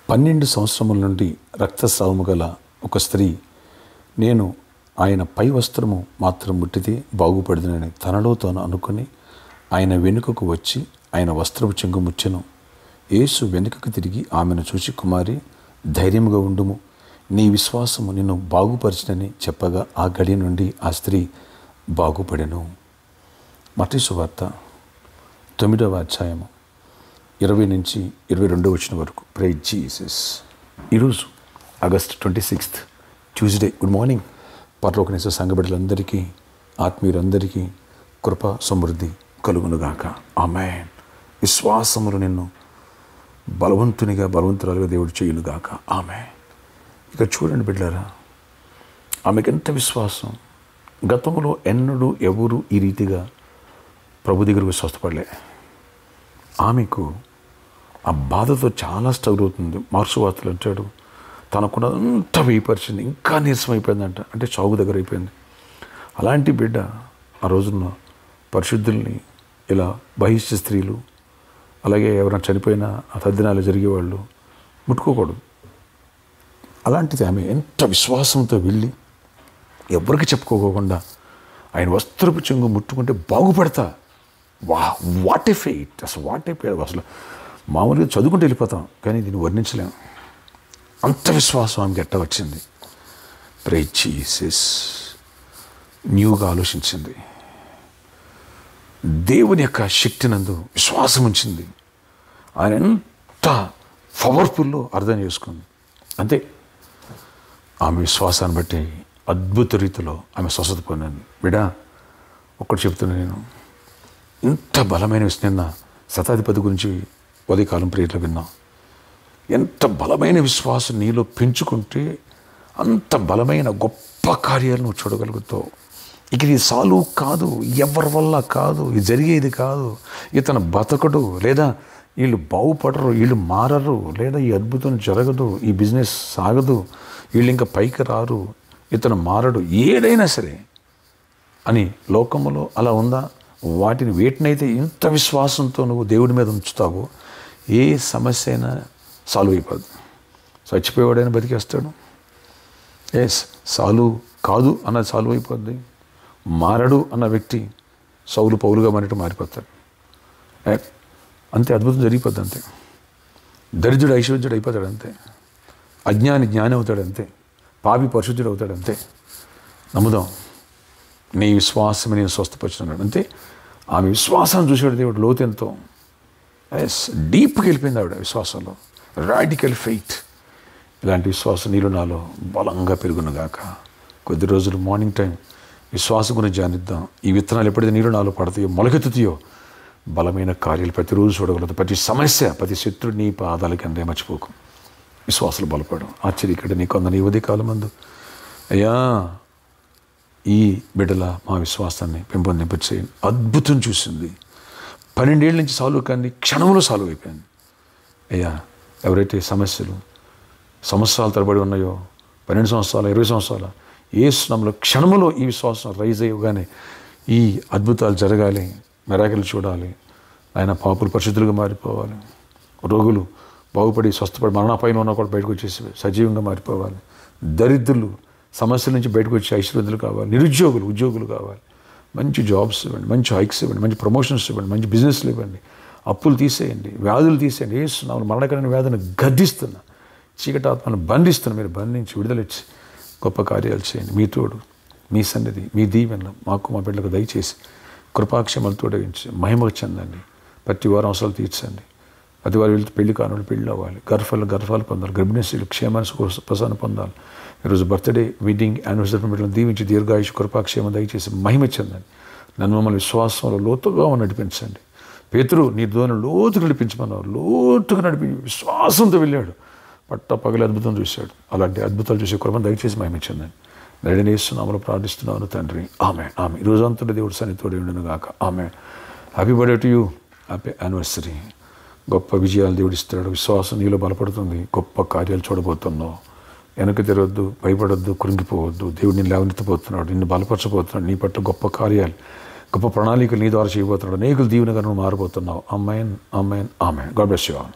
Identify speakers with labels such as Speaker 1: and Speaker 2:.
Speaker 1: 12 సంవత్సరముల నుండి రక్తస్రావము గల ఒక స్త్రీ, నేను ఆయన పై వస్త్రము మాత్రం ముట్టితే బాగుపడుతుందని తనలో తాను అనుకుని ఆయన వెనుకకు వచ్చి ఆయన వస్త్రపు చెంగు ముచ్చెను. యేసు వెనుకకు తిరిగి ఆమెను చూసి, కుమారి, ధైర్యముగా ఉండుము, నీ విశ్వాసము నిన్ను బాగుపరిచినని చెప్పగా ఆ గడి నుండి ఆ స్త్రీ బాగుపడెను. మత్తయి సువార్త 9వ అధ్యాయము 20 నుంచి 22 వచనం వరకు. Praise Jesus. ఈరోజు ఆగస్ట్ 26 ట్యూస్డే. Good morning. పరలోకనేసే సంఘబిడ్డలందరికీ, ఆత్మీయులందరికీ కృప సమృద్ధి కలుగునుగాక. ఆమేన్. విశ్వాసములు నిన్ను బలవంతురాలుగా దేవుడు చేయునుగాక. ఆమేన్. ఇక చూడండి బిడ్డలారా, ఆమెకు ఎంత విశ్వాసం. గతంలో ఎన్నడూ ఎవరు ఈ రీతిగా ప్రభు దగ్గరకు స్వస్థపడలే. ఆమెకు ఆ బాధతో చాలా స్ట్రగుల్ అవుతుంది. మార్క్స్ వార్తలు అంటాడు, తనకున్న అంత వేయపరిచింది, ఇంకా నీరసం అయిపోయిందంట, అంటే చావు దగ్గర అయిపోయింది. అలాంటి బిడ్డ ఆ రోజున పరిశుద్ధుల్ని, ఇలా బహిష్య స్త్రీలు, అలాగే ఎవరైనా చనిపోయినా ఆ తద్దినాలు జరిగేవాళ్ళు ముట్టుకోకూడదు. అలాంటిది ఆమె ఎంత విశ్వాసంతో వెళ్ళి ఎవరికి చెప్పుకోకుండా ఆయన వస్త్రపు చెంగు ముట్టుకుంటే బాగుపడతా. What a faith! అసలు వాట్ ఏ ఫెయిట్! అసలు మామూలుగా చదువుకుంటూ వెళ్ళిపోతాం, కానీ దీన్ని వర్ణించలేము. అంత విశ్వాసం ఆమెకి ఎట్ట వచ్చింది. Praise Jesus. న్యూగా ఆలోచించింది, దేవుని యొక్క శక్తినందు విశ్వాసం ఉంచింది. ఆయన ఎంత పవర్ఫుల్లో అర్థం చేసుకుంది. అంతే, ఆమె విశ్వాసాన్ని బట్టి అద్భుత రీతిలో ఆమె స్వస్థత పొందింది. బిడ్డ, ఒక్కటి చెప్తున్నా నేను, ఇంత బలమైన నిన్న శతాధిపతి గురించి ఉదయకాలం ప్రేయర్లో విన్నాం. ఎంత బలమైన విశ్వాసం నీలో పెంచుకుంటే అంత బలమైన గొప్ప కార్యాలు నువ్వు చూడగలుగుతావు. ఇక ఇది సాల్వ్ కాదు, ఎవరి వల్ల కాదు, ఇది జరిగేది కాదు, ఇతను బతకడు, లేదా వీళ్ళు బాగుపడరు, వీళ్ళు మారరు, లేదా ఈ అద్భుతం జరగదు, ఈ బిజినెస్ సాగదు, వీళ్ళు ఇంకా పైకి రారు, ఇతను మారడు, ఏదైనా సరే అని లోకములో అలా ఉందా? వేటినైతే ఇంత విశ్వాసంతో నువ్వు దేవుడి మీద ఉంచుతావో ఏ సమస్య అయినా సాల్వ్ అయిపోద్ది. చచ్చిపోయేవాడైనా బతికేస్తాడు. సాల్వ్ కాదు అన్నది సాల్వ్ అయిపోద్ది. మారడు అన్న వ్యక్తి సౌలు పౌలుగా మారిపోతాడు. అంతే, అద్భుతం జరిగిపోద్ది. అంతే, దరిద్రుడు ఐశ్వర్యుడు అయిపోతాడు. అంతే, అజ్ఞాని జ్ఞాని అవుతాడు. అంతే, పాపి పరిశుద్ధుడు అవుతాడు. అంతే, నమ్ముదాం. నీ విశ్వాసమే నేను స్వస్థపరిచినాడు. అంతే, ఆమె విశ్వాసాన్ని చూసాడు దేవుడు లోతెంతో. డీప్కి వెళ్ళిపోయింది ఆవిడ విశ్వాసంలో. Radical faith. ఇలాంటి విశ్వాసం నీలో నాలో బలంగా పెరుగునుగాక. కొద్ది రోజులు మార్నింగ్ టైం విశ్వాసం గురించి ధ్యానిద్దాం. ఈ విత్తనాలు ఎప్పుడైతే నీలో నాలో పడతాయో, మొలకెత్తుతాయో, బలమైన కార్యాలు ప్రతిరోజు చూడగలదు. ప్రతి సమస్య, ప్రతి శత్రుడు నీ పాదాల కిందే మర్చిపోకు. విశ్వాసాలు బలపడం. ఆశ్చర్యకడ నీకు అందని ఉదయ కాలం మందు, అయ్యా ఈ బిడ్డల మా విశ్వాసాన్ని పెంపొందింపచేయండి. అద్భుతం చూసింది. 12 ఏళ్ళ నుంచి సాల్వ్ కానీ క్షణంలో సాల్వ్ అయిపోయింది. అయ్యా, ఎవరైతే సమస్యలు సంవత్సరాల తరబడి ఉన్నాయో, 12 సంవత్సరాలు, 20 సంవత్సరాలు, యేసునామములో క్షణములో ఈ విశ్వాసం రైజ్ అయ్యగానే ఈ అద్భుతాలు జరగాలి, మిరాకిల్ చూడాలి. ఆయన పాపులు పరిశుద్ధులుగా మారిపోవాలి, రోగులు బాగుపడి స్వస్థపడి మరణాపాయం ఉన్నా కూడా బయటకు వచ్చేసి సజీవంగా మారిపోవాలి, దరిద్రులు సమస్యల నుంచి బయటకు వచ్చి ఐశ్వర్యులు కావాలి, నిరుద్యోగులు ఉద్యోగులు కావాలి, మంచి జాబ్స్ ఇవ్వండి, మంచి హైక్స్ ఇవ్వండి, మంచి ప్రమోషన్స్ ఇవ్వండి, మంచి బిజినెస్లు ఇవ్వండి, అప్పులు తీసేయండి, వ్యాధులు తీసేయండి. యేసునామములో మరణకరమైన వ్యాధిని గద్దిస్తున్నా, చీకటి ఆత్మను బంధిస్తున్నా. మీరు బంధించి విడుదలిచ్చి గొప్ప కార్యాలు చేయండి. మీ తోడు, మీ సన్నిధి, మీ దీవెనలు మాకు మా బిడ్డలకు దయచేసి కృపాక్షేమాలు తోడగించి మహిమకు చెందండి. ప్రతి వారం అవసరాలు తీర్చండి. ప్రతి వారు వెళ్తే పెళ్లి కానులు పెళ్ళి అవ్వాలి, గర్భాలు పొందాలి, గర్భిణీలు క్షేమాన్ని ప్రసాదం పొందాలి. ఈరోజు బర్త్డే, వెడ్డింగ్, యానివర్సరీ బిడ్డలను దీవించి దీర్ఘాయుష్ కృపాక్షేమం దయచేసి మహిమ చెందండి. నన్ను మమ్మల్ని విశ్వాసంలో లోతుగా నడిపించండి. పేతురు నీ దోని లోతుగా నడిపించమన్నారు. లోతుగా నడిపించి విశ్వాసంతో వెళ్ళాడు, పట్ట పగలి అద్భుతం చూశాడు. అలాంటి అద్భుతాలు చూసే కృపను దయచేసి మహిమ చెందండి. నడిని యేసునామములో ప్రార్థిస్తున్నాను తండ్రి. ఆమె ఆమె ఈ రోజంతా దేవుడు సన్నిధితోనే ఉండును గాక. ఆమె. Happy birthday to you, happy anniversary. గొప్ప విజయాలు దేవుడు ఇస్తాడు. విశ్వాసం నీలో బలపడుతుంది. గొప్ప కార్యాలు చూడబోతున్నావు. వెనక్కి తిరగద్దు, భయపడొద్దు, కృంగిపోవద్దు. దేవుడు నిన్ను లేవనెత్తబోతున్నాడు, నిన్ను బలపరచబోతున్నాడు. నీ పట్ల గొప్ప కార్యాలు, గొప్ప ప్రణాళికలు నీ ద్వారా చేయబోతున్నాడు. అనేకులు దీవెనగా నువ్వు మారబోతున్నావు. Amen, amen, amen. God bless you all.